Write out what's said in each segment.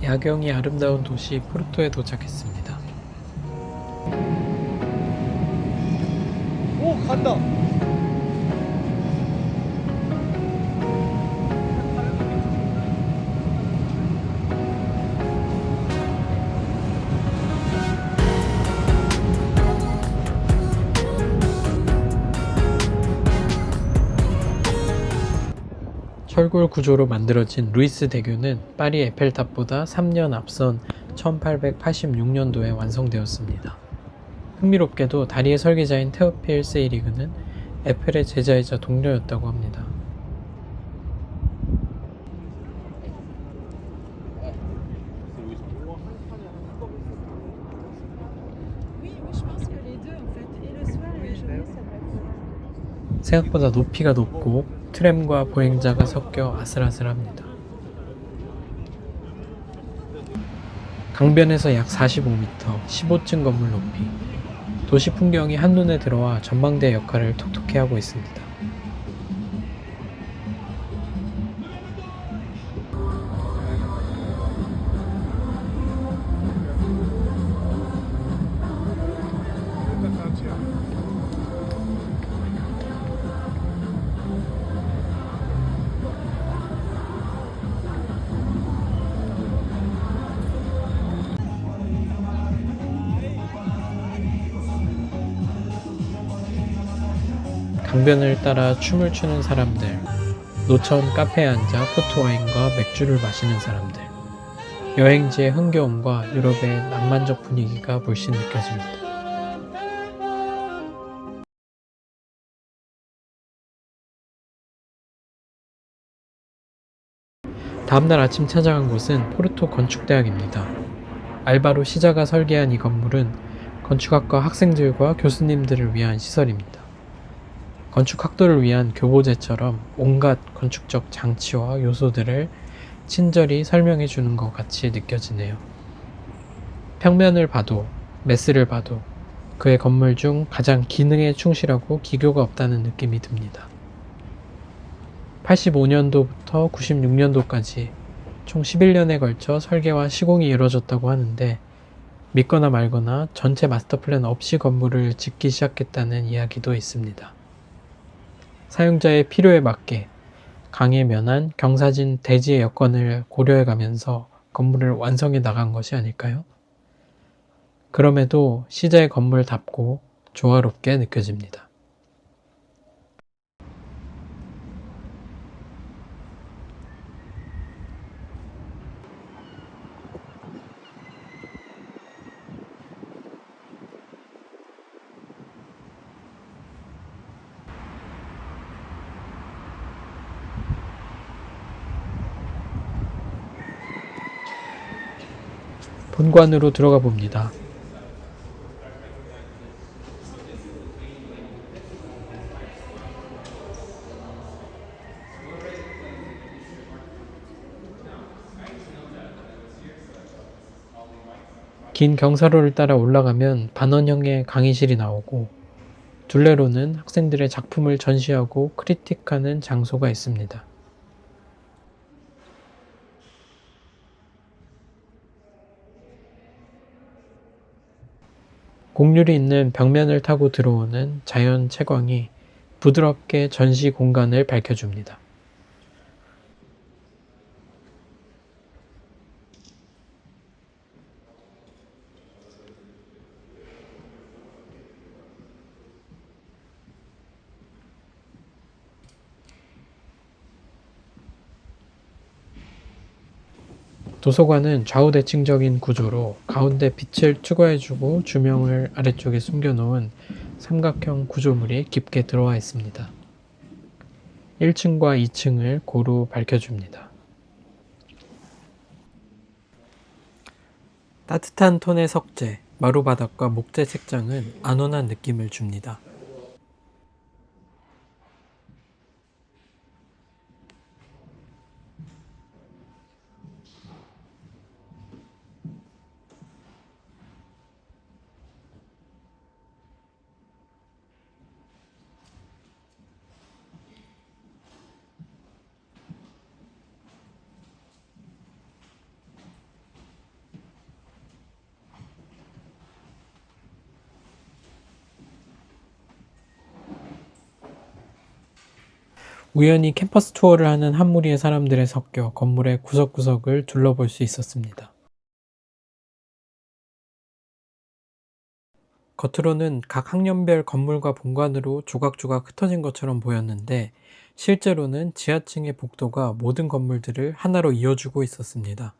야경이 아름다운 도시 포르토에 도착했습니다. 오, 간다. 철골 구조로 만들어진 루이스 대교는 파리 에펠탑보다 3년 앞선 1886년도에 완성되었습니다. 흥미롭게도 다리의 설계자인 테오필 세이리그는 에펠의 제자이자 동료였다고 합니다. 생각보다 높이가 높고 트램과 보행자가 섞여 아슬아슬합니다. 강변에서 약 45m, 15층 건물 높이, 도시 풍경이 한눈에 들어와 전망대 역할을 톡톡히 하고 있습니다. 강변을 따라 춤을 추는 사람들, 노천 카페에 앉아 포트와인과 맥주를 마시는 사람들, 여행지의 흥겨움과 유럽의 낭만적 분위기가 물씬 느껴집니다. 다음날 아침 찾아간 곳은 포르토 건축대학입니다. 알바로 시자가 설계한 이 건물은 건축학과 학생들과 교수님들을 위한 시설입니다. 건축학도를 위한 교보제처럼 온갖 건축적 장치와 요소들을 친절히 설명해 주는 것 같이 느껴지네요. 평면을 봐도 메스를 봐도 그의 건물 중 가장 기능에 충실하고 기교가 없다는 느낌이 듭니다. 85년도부터 96년도까지 총 11년에 걸쳐 설계와 시공이 이루어졌다고 하는데 믿거나 말거나 전체 마스터 플랜 없이 건물을 짓기 시작했다는 이야기도 있습니다. 사용자의 필요에 맞게 강에 면한 경사진 대지의 여건을 고려해가면서 건물을 완성해 나간 것이 아닐까요? 그럼에도 시자의 건물답고 조화롭게 느껴집니다. 본관으로 들어가 봅니다. 긴 경사로를 따라 올라가면 반원형의 강의실이 나오고 둘레로는 학생들의 작품을 전시하고 크리틱하는 장소가 있습니다. 곡률이 있는 벽면을 타고 들어오는 자연 채광이 부드럽게 전시 공간을 밝혀줍니다. 도서관은 좌우대칭적인 구조로 가운데 빛을 투과해주고 조명을 아래쪽에 숨겨놓은 삼각형 구조물이 깊게 들어와 있습니다. 1층과 2층을 고루 밝혀줍니다. 따뜻한 톤의 석재, 마루바닥과 목재 색장은 안온한 느낌을 줍니다. 우연히 캠퍼스 투어를 하는 한 무리의 사람들에 섞여 건물의 구석구석을 둘러볼 수 있었습니다. 겉으로는 각 학년별 건물과 본관으로 조각조각 흩어진 것처럼 보였는데 실제로는 지하층의 복도가 모든 건물들을 하나로 이어주고 있었습니다.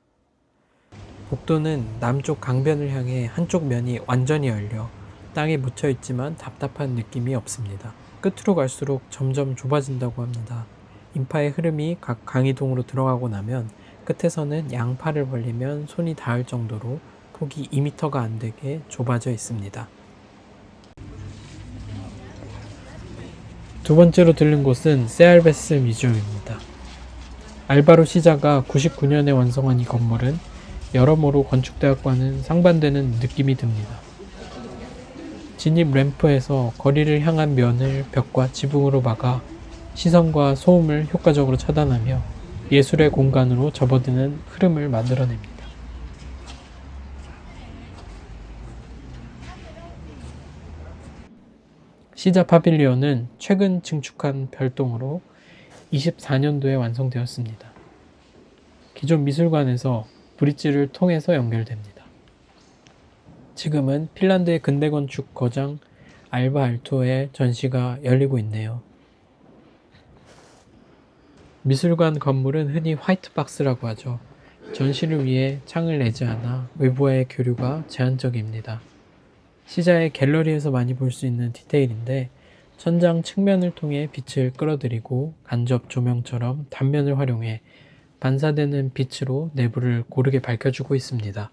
복도는 남쪽 강변을 향해 한쪽 면이 완전히 열려 땅에 묻혀 있지만 답답한 느낌이 없습니다. 끝으로 갈수록 점점 좁아진다고 합니다. 인파의 흐름이 각 강이동으로 들어가고 나면 끝에서는 양팔을 벌리면 손이 닿을 정도로 폭이 2m가 안 되게 좁아져 있습니다. 두 번째로 들른 곳은 세알베스 뮤지엄입니다. 알바로 시자가 99년에 완성한 이 건물은 여러모로 건축대학과는 상반되는 느낌이 듭니다. 진입 램프에서 거리를 향한 면을 벽과 지붕으로 막아 시선과 소음을 효과적으로 차단하며 예술의 공간으로 접어드는 흐름을 만들어냅니다. 시자 파빌리온은 최근 증축한 별동으로 24년도에 완성되었습니다. 기존 미술관에서 브릿지를 통해서 연결됩니다. 지금은 핀란드의 근대건축 거장 알바 알토의 전시가 열리고 있네요. 미술관 건물은 흔히 화이트박스라고 하죠. 전시를 위해 창을 내지 않아 외부와의 교류가 제한적입니다. 시자의 갤러리에서 많이 볼 수 있는 디테일인데 천장 측면을 통해 빛을 끌어들이고 간접 조명처럼 단면을 활용해 반사되는 빛으로 내부를 고르게 밝혀주고 있습니다.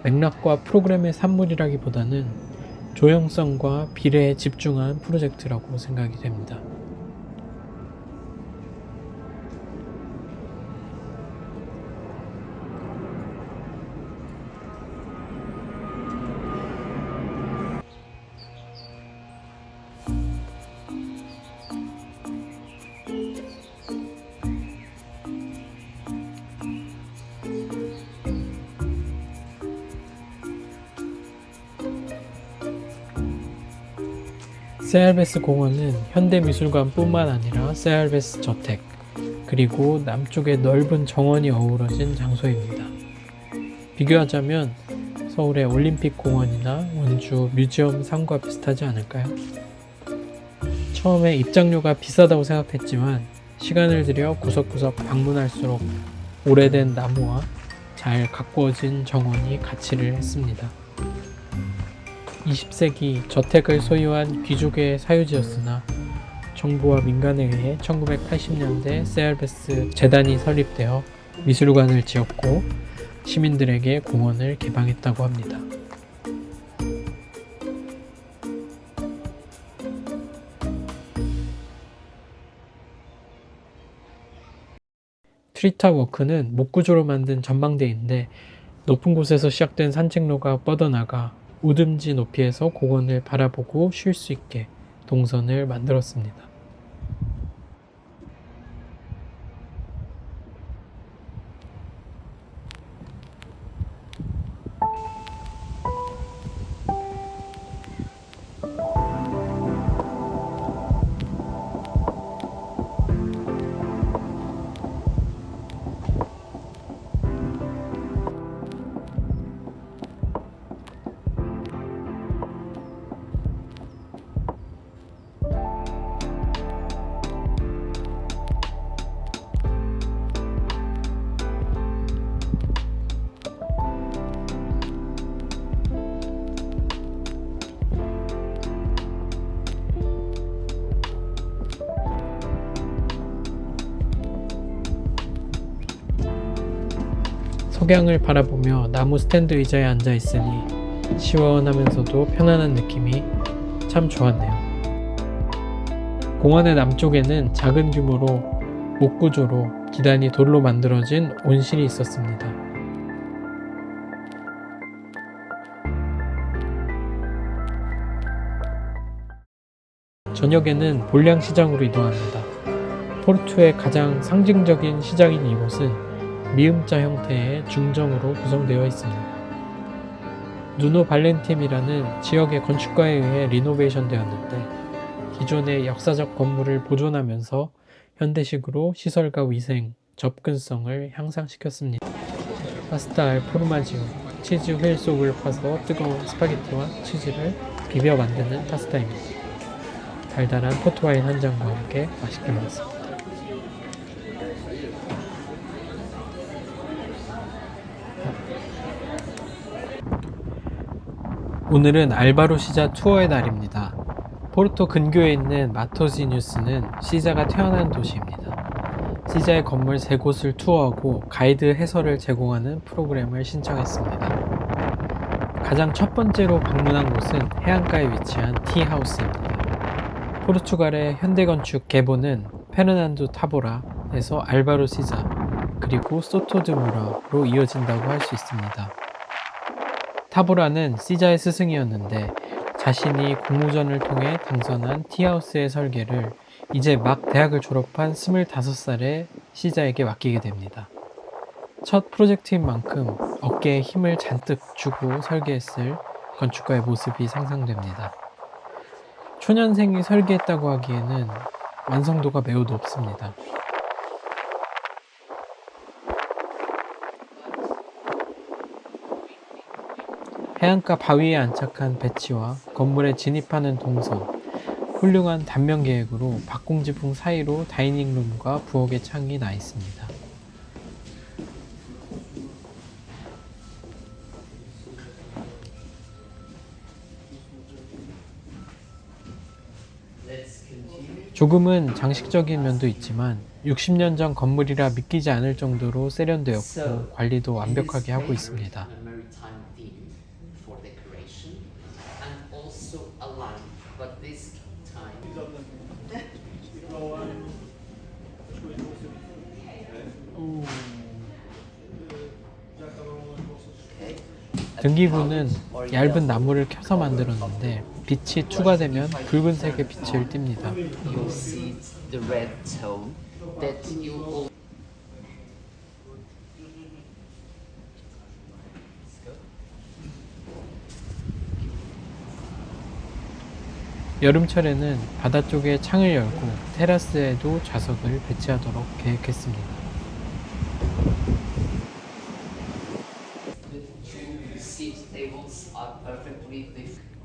맥락과 프로그램의 산물이라기보다는 조형성과 비례에 집중한 프로젝트라고 생각이 됩니다. 세알베스 공원은 현대미술관뿐만 아니라 세알베스 저택, 그리고 남쪽의 넓은 정원이 어우러진 장소입니다. 비교하자면 서울의 올림픽 공원이나 원주 뮤지엄 상과 비슷하지 않을까요? 처음에 입장료가 비싸다고 생각했지만 시간을 들여 구석구석 방문할수록 오래된 나무와 잘 가꾸어진 정원이 가치를 했습니다. 20세기 저택을 소유한 귀족의 사유지였으나 정부와 민간에 의해 1980년대 세알베스 재단이 설립되어 미술관을 지었고 시민들에게 공원을 개방했다고 합니다. 트리탑워크는 목구조로 만든 전망대인데 높은 곳에서 시작된 산책로가 뻗어나가 우듬지 높이에서 공원을 바라보고 쉴 수 있게 동선을 만들었습니다. 석양을 바라보며 나무 스탠드 의자에 앉아 있으니 시원하면서도 편안한 느낌이 참 좋았네요. 공원의 남쪽에는 작은 규모로 목구조로 기단이 돌로 만들어진 온실이 있었습니다. 저녁에는 볼량시장으로 이동합니다. 포르투의 가장 상징적인 시장인 이곳은 미음자 형태의 중정으로 구성되어 있습니다. 누노 발렌팀이라는 지역의 건축가에 의해 리노베이션 되었는데 기존의 역사적 건물을 보존하면서 현대식으로 시설과 위생, 접근성을 향상시켰습니다. 파스타 알 포르마지오, 치즈 휠 속을 파서 뜨거운 스파게티와 치즈를 비벼 만드는 파스타입니다. 달달한 포트와인 한 잔과 함께 맛있게 먹었습니다. 오늘은 알바로 시자 투어의 날입니다. 포르토 근교에 있는 마토지뉴스는 시자가 태어난 도시입니다. 시자의 건물 3곳을 투어하고 가이드 해설을 제공하는 프로그램을 신청했습니다. 가장 첫 번째로 방문한 곳은 해안가에 위치한 티하우스입니다. 포르투갈의 현대건축 계보는 페르난도 타보라에서 알바로 시자 그리고 소토드무라로 이어진다고 할 수 있습니다. 타보라는 시자의 스승이었는데 자신이 공모전을 통해 당선한 티하우스의 설계를 이제 막 대학을 졸업한 25살의 시자에게 맡기게 됩니다. 첫 프로젝트인 만큼 어깨에 힘을 잔뜩 주고 설계했을 건축가의 모습이 상상됩니다. 초년생이 설계했다고 하기에는 완성도가 매우 높습니다. 해안가 바위에 안착한 배치와 건물에 진입하는 동선, 훌륭한 단면 계획으로 박공지붕 사이로 다이닝룸과 부엌의 창이 나 있습니다. 조금은 장식적인 면도 있지만 60년 전 건물이라 믿기지 않을 정도로 세련되었고 관리도 완벽하게 하고 있습니다. 등기부는 얇은 나무를 켜서 만들었는데 빛이 투과되면 붉은색의 빛을 띱니다. 여름철에는 바다 쪽에 창을 열고 테라스에도 좌석을 배치하도록 계획했습니다.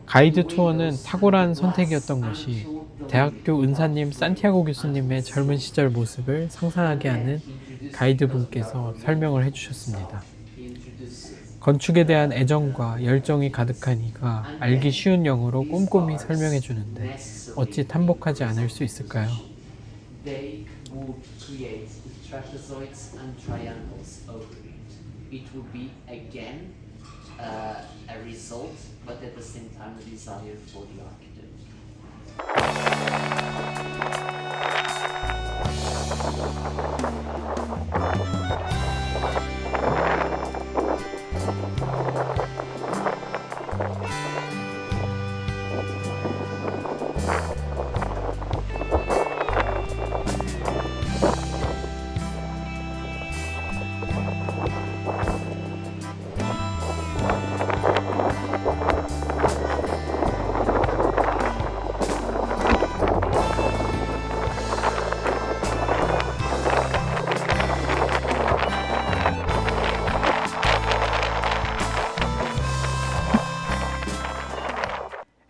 가이드 투어는 탁월한 선택이었던 것이 대학교 은사님 산티아고 교수님의 젊은 시절 모습을 상상하게 하는 가이드 분께서 설명을 해주셨습니다. 건축에 대한 애정과 열정이 가득한 이가 알기 쉬운 영어로 꼼꼼히 설명해 주는데 어찌 탐복하지 않을 수 있을까요? A result, but at the same time a desire for the architect.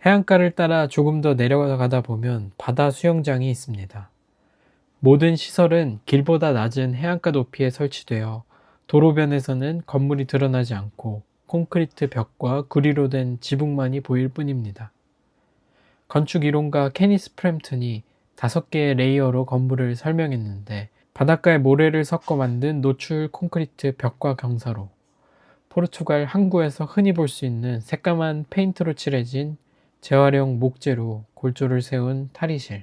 해안가를 따라 조금 더 내려가다 보면 바다 수영장이 있습니다. 모든 시설은 길보다 낮은 해안가 높이에 설치되어 도로변에서는 건물이 드러나지 않고 콘크리트 벽과 구리로 된 지붕만이 보일 뿐입니다. 건축 이론가 케니스 프램튼이 5개의 레이어로 건물을 설명했는데 바닷가에 모래를 섞어 만든 노출 콘크리트 벽과 경사로 포르투갈 항구에서 흔히 볼 수 있는 새까만 페인트로 칠해진 재활용 목재로 골조를 세운 탈의실,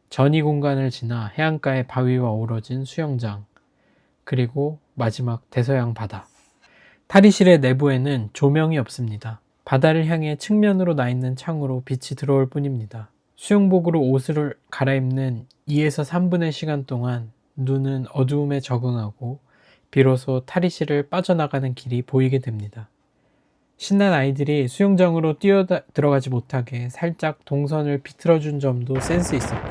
전이 공간을 지나 해안가의 바위와 어우러진 수영장, 그리고 마지막 대서양 바다. 탈의실의 내부에는 조명이 없습니다. 바다를 향해 측면으로 나 있는 창으로 빛이 들어올 뿐입니다. 수영복으로 옷을 갈아입는 2에서 3분의 시간 동안 눈은 어두움에 적응하고 비로소 탈의실을 빠져나가는 길이 보이게 됩니다. 신난 아이들이 수영장으로 뛰어 들어가지 못하게 살짝 동선을 비틀어준 점도 센스 있었고,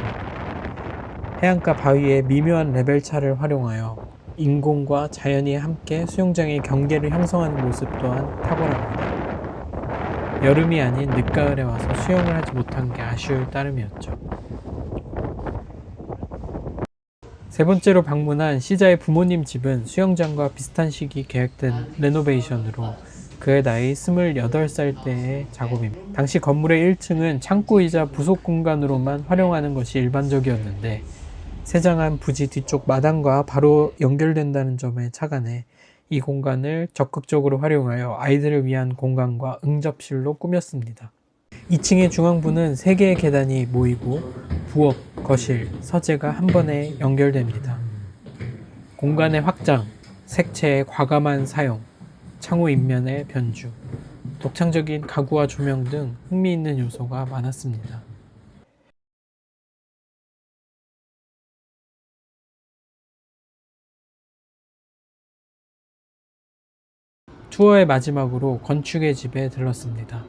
해안가 바위에 미묘한 레벨차를 활용하여 인공과 자연이 함께 수영장의 경계를 형성하는 모습 또한 탁월합니다. 여름이 아닌 늦가을에 와서 수영을 하지 못한 게 아쉬울 따름이었죠. 세 번째로 방문한 시자의 부모님 집은 수영장과 비슷한 시기 계획된 레노베이션으로 그의 나이 28살 때의 작업입니다. 당시 건물의 1층은 창고이자 부속 공간으로만 활용하는 것이 일반적이었는데, 세장한 부지 뒤쪽 마당과 바로 연결된다는 점에 착안해 이 공간을 적극적으로 활용하여 아이들을 위한 공간과 응접실로 꾸몄습니다. 2층의 중앙부는 3개의 계단이 모이고 부엌, 거실, 서재가 한 번에 연결됩니다. 공간의 확장, 색채의 과감한 사용, 창호 인면의 변주, 독창적인 가구와 조명 등 흥미있는 요소가 많았습니다. 투어의 마지막으로 건축의 집에 들렀습니다.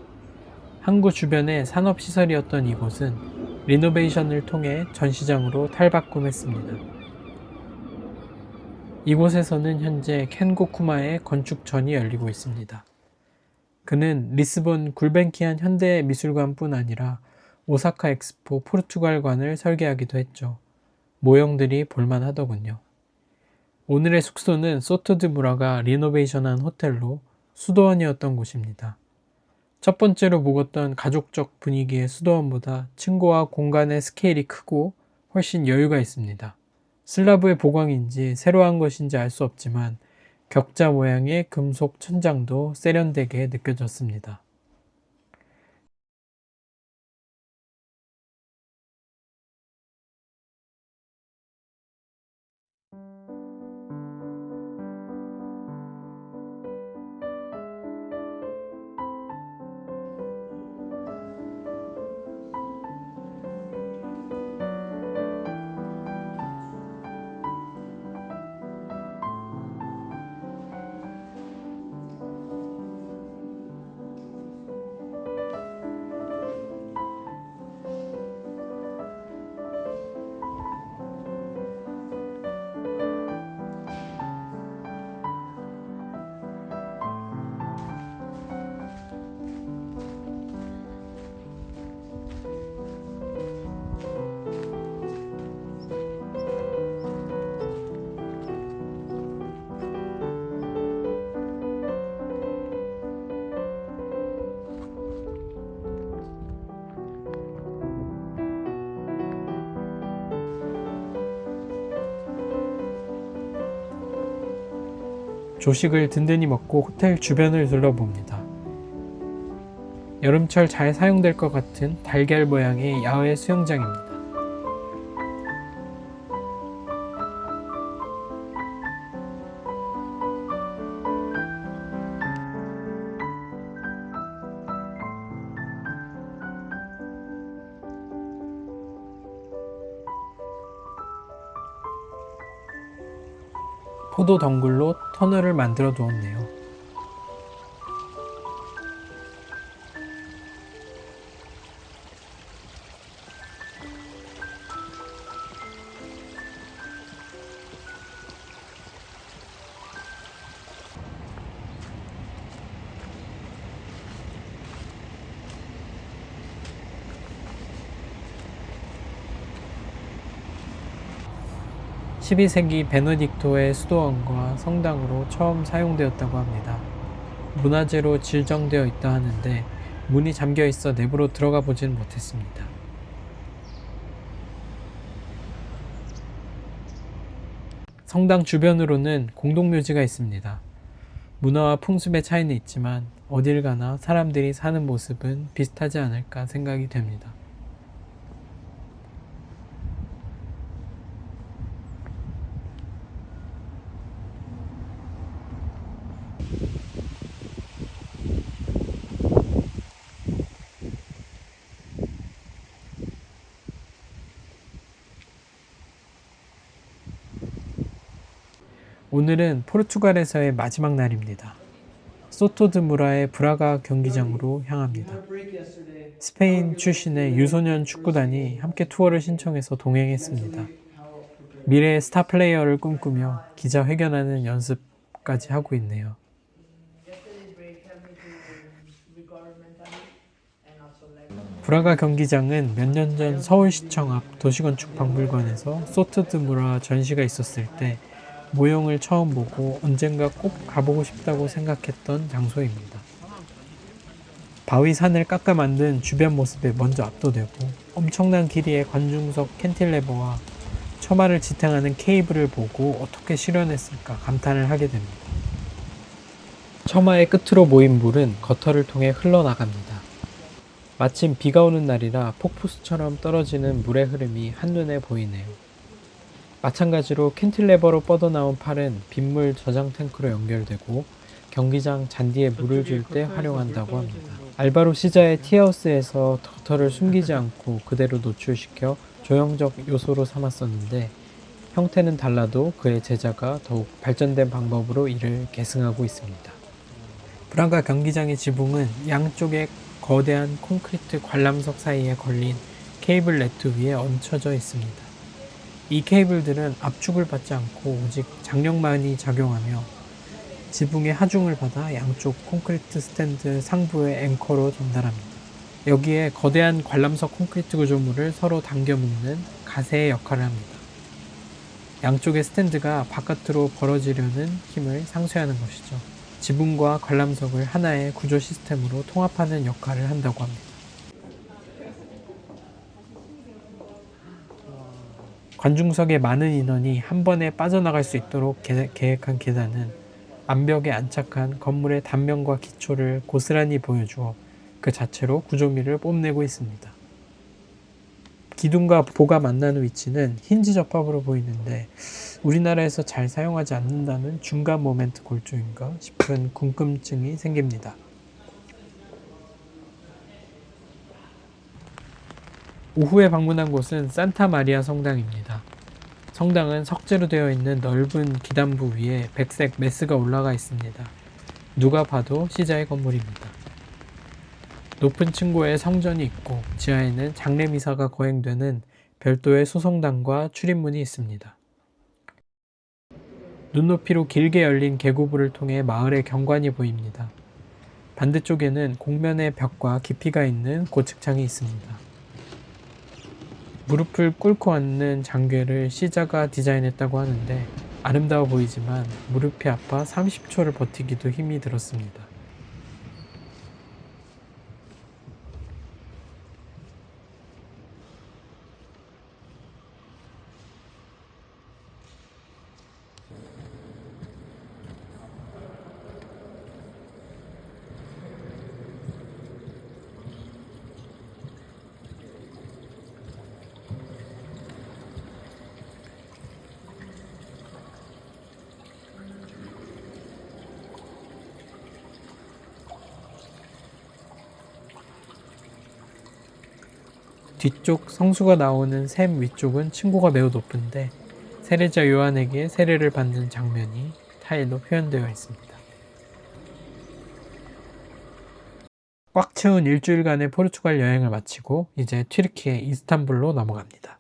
항구 주변의 산업시설이었던 이곳은 리노베이션을 통해 전시장으로 탈바꿈했습니다. 이곳에서는 현재 켄 고쿠마의 건축전이 열리고 있습니다. 그는 리스본 굴벤키안 현대미술관뿐 아니라 오사카 엑스포 포르투갈관을 설계하기도 했죠. 모형들이 볼만하더군요. 오늘의 숙소는 소토드 무라가 리노베이션한 호텔로 수도원이었던 곳입니다. 첫 번째로 묵었던 가족적 분위기의 수도원보다 층고와 공간의 스케일이 크고 훨씬 여유가 있습니다. 슬라브의 보강인지 새로 한 것인지 알 수 없지만 격자 모양의 금속 천장도 세련되게 느껴졌습니다. 조식을 든든히 먹고 호텔 주변을 둘러봅니다. 여름철 잘 사용될 것 같은 달걀 모양의 야외 수영장입니다. 포도 덩굴로 터널을 만들어 두었네요. (12세기) 베네딕토의 수도원과 성당으로 처음 사용되었다고 합니다. 문화재로 지정되어 있다 하는데 문이 잠겨 있어 내부로 들어가 보진 못했습니다. 성당 주변으로는 공동묘지가 있습니다. 문화와 풍습의 차이는 있지만 어딜 가나 사람들이 사는 모습은 비슷하지 않을까 생각이 됩니다. 오늘은 포르투갈에서의 마지막 날입니다. 소토드무라의 브라가 경기장으로 향합니다. 스페인 출신의 유소년 축구단이 함께 투어를 신청해서 동행했습니다. 미래의 스타 플레이어를 꿈꾸며 기자회견하는 연습까지 하고 있네요. 브라가 경기장은 몇 년 전 서울시청 앞 도시건축박물관에서 소토드무라 전시가 있었을 때 모형을 처음 보고 언젠가 꼭 가보고 싶다고 생각했던 장소입니다. 바위 산을 깎아 만든 주변 모습에 먼저 압도되고 엄청난 길이의 관중석 캔틸레버와 처마를 지탱하는 케이블을 보고 어떻게 실현했을까 감탄을 하게 됩니다. 처마의 끝으로 모인 물은 거터를 통해 흘러나갑니다. 마침 비가 오는 날이라 폭포수처럼 떨어지는 물의 흐름이 한눈에 보이네요. 마찬가지로 캔틸레버로 뻗어나온 팔은 빗물 저장 탱크로 연결되고 경기장 잔디에 물을 줄 때 활용한다고 합니다. 알바로 시자의 티하우스에서 거터를 숨기지 않고 그대로 노출시켜 조형적 요소로 삼았었는데 형태는 달라도 그의 제자가 더욱 발전된 방법으로 이를 계승하고 있습니다. 브라가 경기장의 지붕은 양쪽에 거대한 콘크리트 관람석 사이에 걸린 케이블 네트 위에 얹혀져 있습니다. 이 케이블들은 압축을 받지 않고 오직 장력만이 작용하며 지붕의 하중을 받아 양쪽 콘크리트 스탠드 상부의 앵커로 전달합니다. 여기에 거대한 관람석 콘크리트 구조물을 서로 당겨 묶는 가세의 역할을 합니다. 양쪽의 스탠드가 바깥으로 벌어지려는 힘을 상쇄하는 것이죠. 지붕과 관람석을 하나의 구조 시스템으로 통합하는 역할을 한다고 합니다. 관중석의 많은 인원이 한 번에 빠져나갈 수 있도록 계획한 계단은 암벽에 안착한 건물의 단면과 기초를 고스란히 보여주어 그 자체로 구조미를 뽐내고 있습니다. 기둥과 보가 만나는 위치는 힌지 접합으로 보이는데 우리나라에서 잘 사용하지 않는다는 중간 모멘트 골조인가 싶은 궁금증이 생깁니다. 오후에 방문한 곳은 산타 마리아 성당입니다. 성당은 석재로 되어 있는 넓은 기단부 위에 백색 메스가 올라가 있습니다. 누가 봐도 시자의 건물입니다. 높은 층고에 성전이 있고 지하에는 장례미사가 거행되는 별도의 소성당과 출입문이 있습니다. 눈높이로 길게 열린 계곡물을 통해 마을의 경관이 보입니다. 반대쪽에는 공면의 벽과 깊이가 있는 고측창이 있습니다. 무릎을 꿇고 앉는 장궤를 시자가 디자인했다고 하는데 아름다워 보이지만 무릎이 아파 30초를 버티기도 힘이 들었습니다. 뒤쪽 성수가 나오는 샘 위쪽은 층고가 매우 높은데 세례자 요한에게 세례를 받는 장면이 타일로 표현되어 있습니다. 꽉 채운 일주일간의 포르투갈 여행을 마치고 이제 튀르키예 이스탄불로 넘어갑니다.